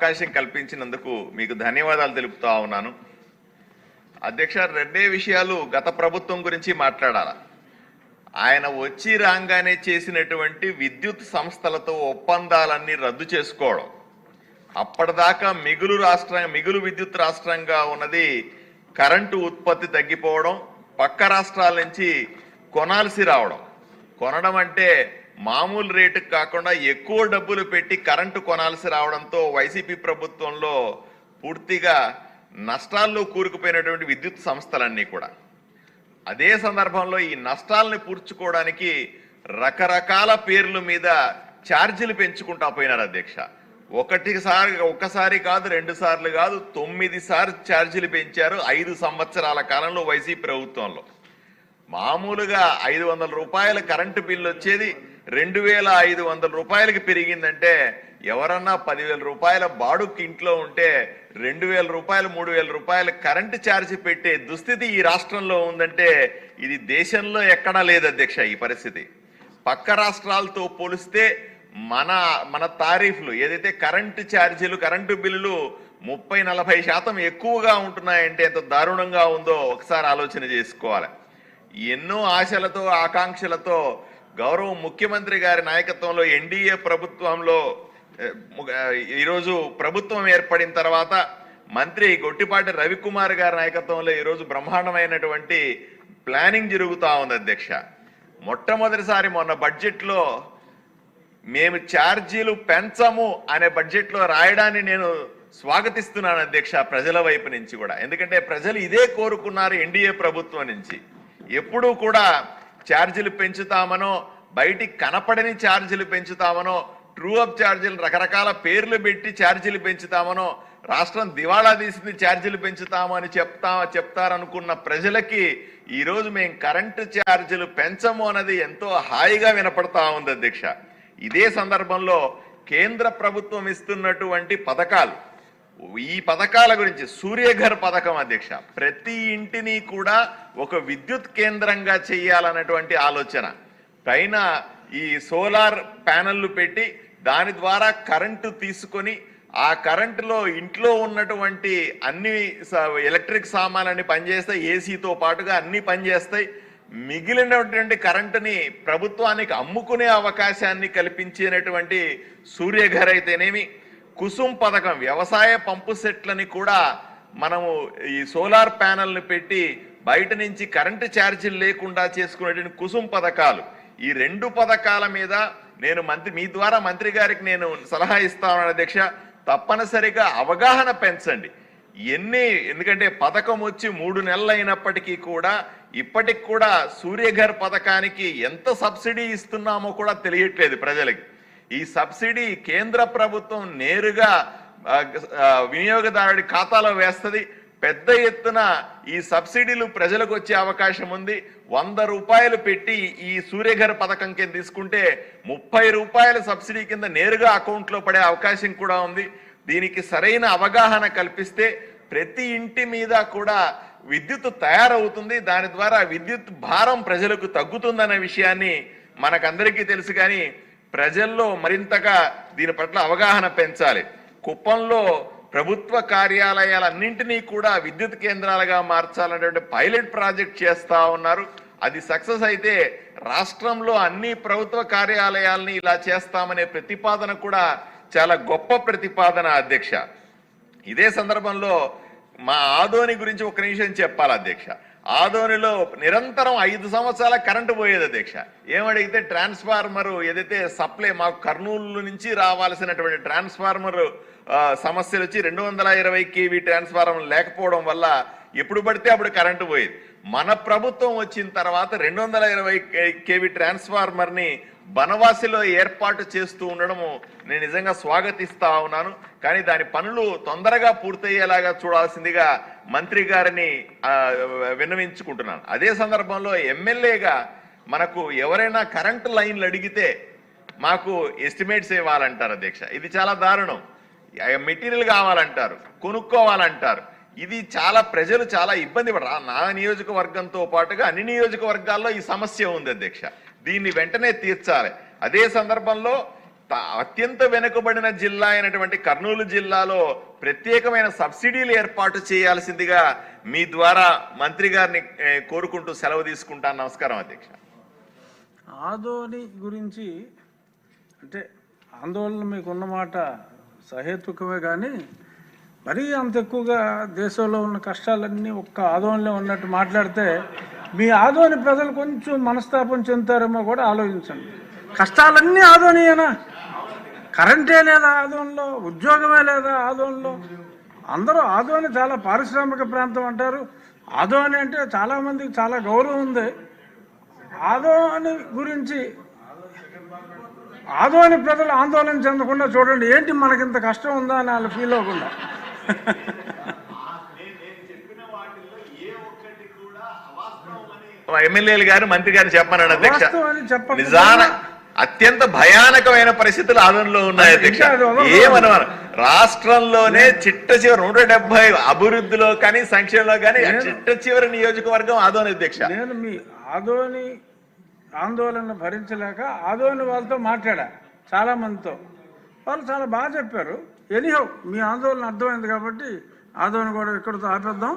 అవకాశం కల్పించినందుకు మీకు ధన్యవాదాలు తెలుపుతా ఉన్నాను. అధ్యక్ష, రెండే విషయాలు గత ప్రభుత్వం గురించి మాట్లాడాల. ఆయన వచ్చి రాగానే చేసినటువంటి విద్యుత్ సంస్థలతో ఒప్పందాలన్నీ రద్దు చేసుకోవడం, అప్పటిదాకా మిగులు విద్యుత్ రాష్ట్రంగా ఉన్నది కరెంటు ఉత్పత్తి తగ్గిపోవడం, పక్క రాష్ట్రాల నుంచి కొనాల్సి రావడం. కొనడం అంటే మామూలు రేటుకు కాకుండా ఎక్కువ డబ్బులు పెట్టి కరెంటు కొనాల్సి రావడంతో వైసీపీ ప్రభుత్వంలో పూర్తిగా నష్టాల్లో కూరుకుపోయినటువంటి విద్యుత్ సంస్థలన్నీ కూడా. అదే సందర్భంలో ఈ నష్టాలని పూడ్చుకోవడానికి రకరకాల పేర్ల మీద ఛార్జీలు పెంచుకుంటా పోయినారు అధ్యక్ష. ఒక్కసారి కాదు, 2 సార్లు కాదు, 9 సార్లు ఛార్జీలు పెంచారు 5 సంవత్సరాల కాలంలో వైసీపీ ప్రభుత్వంలో. మామూలుగా 500 రూపాయల కరెంటు బిల్లు వచ్చేది 2500 రూపాయలకి పెరిగిందంటే ఎవరన్నా 10,000 రూపాయల బాడుకి ఇంట్లో ఉంటే 2,000 రూపాయలు 3,000 రూపాయల కరెంటు ఛార్జీ పెట్టే దుస్థితి ఈ రాష్ట్రంలో ఉందంటే ఇది దేశంలో ఎక్కడా లేదు అధ్యక్ష. ఈ పరిస్థితి పక్క రాష్ట్రాలతో పోలిస్తే మన తారీఫ్లు ఏదైతే కరెంటు ఛార్జీలు కరెంటు బిల్లులు 30-40% ఎక్కువగా ఉంటున్నాయంటే ఎంత దారుణంగా ఉందో ఒకసారి ఆలోచన చేసుకోవాలి. ఎన్నో ఆశలతో ఆకాంక్షలతో గౌరవ ముఖ్యమంత్రి గారి నాయకత్వంలో ఎన్డీఏ ప్రభుత్వంలో ఈరోజు ప్రభుత్వం ఏర్పడిన తర్వాత మంత్రి గొట్టిపాటి రవికుమార్ గారి నాయకత్వంలో ఈరోజు బ్రహ్మాండమైనటువంటి ప్లానింగ్ జరుగుతూ ఉంది అధ్యక్ష. మొట్టమొదటిసారి మొన్న బడ్జెట్లో మేము ఛార్జీలు పెంచము అనే బడ్జెట్లో రాయడాన్ని నేను స్వాగతిస్తున్నాను అధ్యక్ష, ప్రజల వైపు నుంచి కూడా. ఎందుకంటే ప్రజలు ఇదే కోరుకున్నారు ఎన్డీఏ ప్రభుత్వం నుంచి. ఎప్పుడూ కూడా ఛార్జీలు పెంచుతామనో, బయటికి కనపడని ఛార్జీలు పెంచుతామనో, ట్రూ అప్ ఛార్జీలు రకరకాల పేర్లు పెట్టి ఛార్జీలు పెంచుతామనో, రాష్ట్రం దివాళా తీసింది ఛార్జీలు పెంచుతాము అని చెప్తారనుకున్న ప్రజలకి ఈరోజు మేము కరెంటు ఛార్జీలు పెంచము అన్నది ఎంతో హాయిగా వినపడతా ఉంది అధ్యక్ష. ఇదే సందర్భంలో కేంద్ర ప్రభుత్వం ఇస్తున్నటువంటి పథకాలు, ఈ పథకాల గురించి సూర్యఘర్ పథకం అధ్యక్ష, ప్రతి ఇంటిని కూడా ఒక విద్యుత్ కేంద్రంగా చేయాలన్నటువంటి ఆలోచన పైన ఈ సోలార్ ప్యానెళ్లు పెట్టి దాని ద్వారా కరెంటు తీసుకొని ఆ కరెంటులో ఇంట్లో ఉన్నటువంటి అన్ని ఎలక్ట్రిక్ సామాన్లన్నీ పనిచేస్తాయి, ఏసీతో పాటుగా అన్ని పనిచేస్తాయి. మిగిలినటువంటి కరెంటుని ప్రభుత్వానికి అమ్ముకునే అవకాశాన్ని కల్పించేటువంటి సూర్యఘర్ అయితేనేమి, కుసుమ్ పథకం వ్యవసాయ పంపు సెట్లని కూడా మనము ఈ సోలార్ ప్యానెల్ని పెట్టి బయట నుంచి కరెంటు ఛార్జీలు లేకుండా చేసుకునేటువంటి కుసుమ్ పథకాలు, ఈ 2 పథకాల మీద నేను మీ ద్వారా మంత్రి గారికి నేను సలహా ఇస్తాను అధ్యక్ష. తప్పనిసరిగా అవగాహన పెంచండి. ఎందుకంటే పథకం వచ్చి 3 నెలలు అయినప్పటికీ కూడా ఇప్పటికి కూడా సూర్యఘర్ పథకానికి ఎంత సబ్సిడీ ఇస్తున్నామో కూడా తెలియట్లేదు ప్రజలకి. ఈ సబ్సిడీ కేంద్ర ప్రభుత్వం నేరుగా వినియోగదారుడి ఖాతాలో వేస్తుంది. పెద్ద ఎత్తున ఈ సబ్సిడీలు ప్రజలకు వచ్చే అవకాశం ఉంది. 100 రూపాయలు పెట్టి ఈ సూర్యఘర్ పథకం కింద తీసుకుంటే 30 రూపాయల సబ్సిడీ కింద నేరుగా అకౌంట్లో పడే అవకాశం కూడా ఉంది. దీనికి సరైన అవగాహన కల్పిస్తే ప్రతి ఇంటి మీద కూడా విద్యుత్ తయారవుతుంది. దాని ద్వారా విద్యుత్ భారం ప్రజలకు తగ్గుతుందన్న విషయాన్ని మనకందరికీ తెలుసు. కానీ ప్రజల్లో మరింతగా దీని పట్ల అవగాహన పెంచాలి. కుప్పంలో ప్రభుత్వ కార్యాలయాలన్నింటినీ కూడా విద్యుత్ కేంద్రాలుగా మార్చాలనేటువంటి పైలట్ ప్రాజెక్ట్ చేస్తా ఉన్నారు. అది సక్సెస్ అయితే రాష్ట్రంలో అన్ని ప్రభుత్వ కార్యాలయాలని ఇలా చేస్తామనే ప్రతిపాదన కూడా చాలా గొప్ప ప్రతిపాదన అధ్యక్ష. ఇదే సందర్భంలో మా ఆదోని గురించి ఒక నిమిషం చెప్పాలి అధ్యక్ష. ఆదోనిలో నిరంతరం 5 సంవత్సరాల కరెంటు పోయేది అధ్యక్ష. ఏమడిగితే ట్రాన్స్ఫార్మర్ ఏదైతే సప్లై మాకు కర్నూలు నుంచి రావాల్సినటువంటి ట్రాన్స్ఫార్మర్ సమస్యలు వచ్చి 220 kV ట్రాన్స్ఫార్మర్ లేకపోవడం వల్ల ఎప్పుడు పడితే అప్పుడు కరెంటు పోయేది. మన ప్రభుత్వం వచ్చిన తర్వాత 220 kV ట్రాన్స్ఫార్మర్ని బనవాసిలో ఏర్పాటు చేస్తూ ఉండడము నేను నిజంగా స్వాగతిస్తా ఉన్నాను. కానీ దాని పనులు తొందరగా పూర్తయ్యేలాగా చూడాల్సిందిగా మంత్రి గారిని విన్నవించుకుంటున్నాను. అదే సందర్భంలో ఎమ్మెల్యేగా మనకు ఎవరైనా కరెంటు లైన్లు అడిగితే మాకు ఎస్టిమేట్స్ ఇవ్వాలంటారు అధ్యక్ష. ఇది చాలా దారుణం. మెటీరియల్ కావాలంటారు, కొనుక్కోవాలంటారు. ఇది ప్రజలు చాలా ఇబ్బంది పడరు. నా నియోజకవర్గంతో పాటుగా అన్ని నియోజకవర్గాల్లో ఈ సమస్య ఉంది అధ్యక్ష. దీన్ని వెంటనే తీర్చాలి. అదే సందర్భంలో అత్యంత వెనుకబడిన జిల్లా అయినటువంటి కర్నూలు జిల్లాలో ప్రత్యేకమైన సబ్సిడీలు ఏర్పాటు చేయాల్సిందిగా మీ ద్వారా మంత్రి గారిని కోరుకుంటూ సెలవు తీసుకుంటాను. నమస్కారం అధ్యక్ష. ఆదోని గురించి అంటే ఆందోళన మీకున్న మాట సహేతుకమే, కానీ మరీ అంత ఎక్కువగా దేశంలో ఉన్న కష్టాలన్నీ ఒక్క ఆదోనిలో ఉన్నట్టు మాట్లాడితే మీ ఆదోని ప్రజలు కొంచెం మనస్తాపం చెందుతారేమో కూడా ఆలోచించండి. కష్టాలన్నీ ఆదోనియేనా? కరెంటే లేదా ఆదోనిలో? ఉద్యోగమే లేదా ఆదోనిలో? అందరూ ఆదోని చాలా పారిశ్రామిక ప్రాంతం అంటారు. ఆదోని అంటే చాలామందికి చాలా గౌరవం ఉంది. ఆదోని గురించి ఆదోని ప్రజలు ఆందోళన చెందకుండా చూడండి. ఏంటి మనకింత కష్టం ఉందా అని వాళ్ళు ఫీల్ అవ్వకుండా. ఎమ్మెల్యేలు గారు మంత్రి గారు చెప్పమన్నాడు అధ్యక్ష. నిజాన అత్యంత భయానకమైన పరిస్థితులు ఆదోనిలో ఉన్నాయి అధ్యక్ష. ఏమన్నారు, రాష్ట్రంలోనే చిట్ట చివరి 170 అభివృద్ధిలో కానీ సంక్షేమంలో కానీ చిట్ట చివరి నియోజకవర్గం ఆదోని అధ్యక్ష. నేను మీ ఆదోని ఆందోళన భరించలేక ఆదోని వాళ్ళతో మాట్లాడా, చాలా మందితో. వాళ్ళు చాలా బాగా చెప్పారు. ఎనీహౌ మీ ఆందోళన అర్థమైంది కాబట్టి ఆదోని కూడా ఇక్కడితో ఆపేద్దాం.